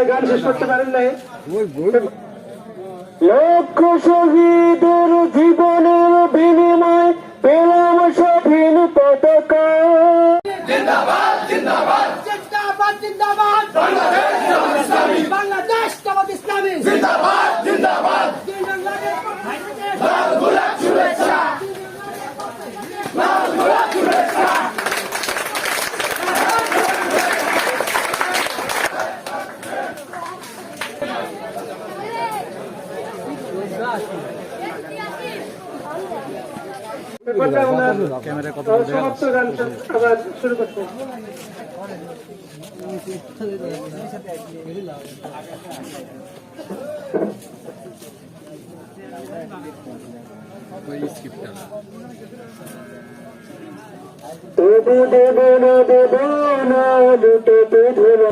গান শেষ করতে পারেন নাই। লক্ষ শহীদের জীবনের বিনিময় পেলাম স্বাধীন পতাকা। জিন্দাবাদ জিন্দাবাদ জিন্দাবাদ জিন্দাবাদ বাংলাদেশ জামাত ইসলামী জিন্দাবাদ জিন্দাবাদ লাল গোলাপ শুভেচ্ছা লাল গোলাপ শুভেচ্ছা। সমাপ্ত গান আবার শুরু করতে তবু দেব না লুটোতে ধরা